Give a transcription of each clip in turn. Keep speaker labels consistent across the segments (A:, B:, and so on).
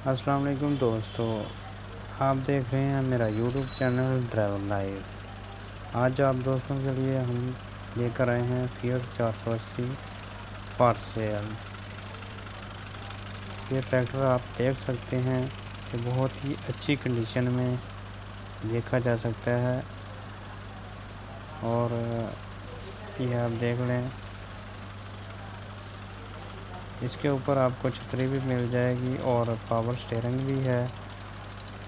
A: अस्सलाम वालेकुम दोस्तों, आप देख रहे हैं मेरा यूट्यूब चैनल ड्राइवर लाइव। आज आप दोस्तों के लिए हम लेकर आए हैं फिएट 480 फॉर सेल। ये ट्रैक्टर आप देख सकते हैं कि बहुत ही अच्छी कंडीशन में देखा जा सकता है और ये आप देख लें, इसके ऊपर आपको छतरी भी मिल जाएगी और पावर स्टीयरिंग भी है।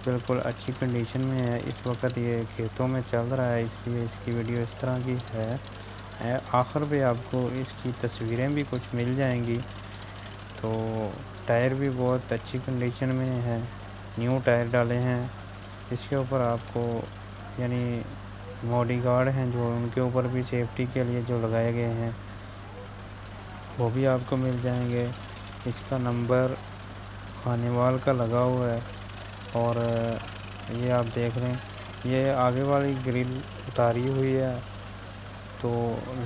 A: बिल्कुल अच्छी कंडीशन में है। इस वक्त ये खेतों में चल रहा है, इसलिए इसकी वीडियो इस तरह की है। आखिर पे आपको इसकी तस्वीरें भी कुछ मिल जाएंगी। तो टायर भी बहुत अच्छी कंडीशन में है, न्यू टायर डाले हैं। इसके ऊपर आपको यानी मॉडी गार्ड हैं जो उनके ऊपर भी सेफ्टी के लिए जो लगाए गए हैं वो भी आपको मिल जाएंगे। इसका नंबर खानेवाल का लगा हुआ है और ये आप देख रहे हैं, ये आगे वाली ग्रिल उतारी हुई है तो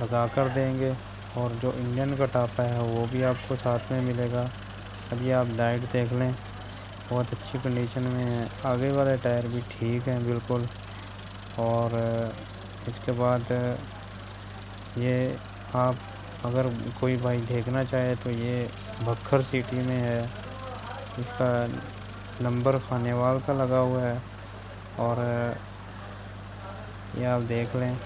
A: लगा कर देंगे और जो इंजन का टापा है वो भी आपको साथ में मिलेगा। अभी आप लाइट देख लें, बहुत अच्छी कंडीशन में है। आगे वाले टायर भी ठीक हैं बिल्कुल। और इसके बाद ये आप अगर कोई भाई देखना चाहे तो ये बखर सिटी में है। इसका नंबर खानेवाल का लगा हुआ है और ये आप देख लें।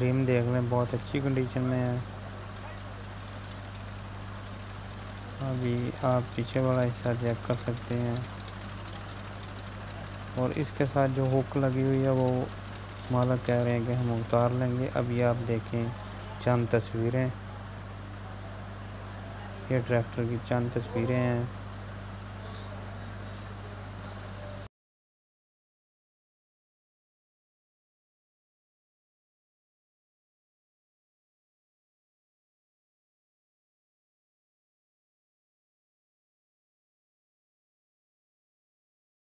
A: रिम देख लें, बहुत अच्छी कंडीशन में है। अभी आप पीछे वाला हिस्सा चेक कर सकते हैं और इसके साथ जो हुक लगी हुई है वो मालिक कह रहे हैं कि हम उतार लेंगे। अभी आप देखें चंद तस्वीरें, ये ट्रैक्टर की चंद तस्वीरें हैं।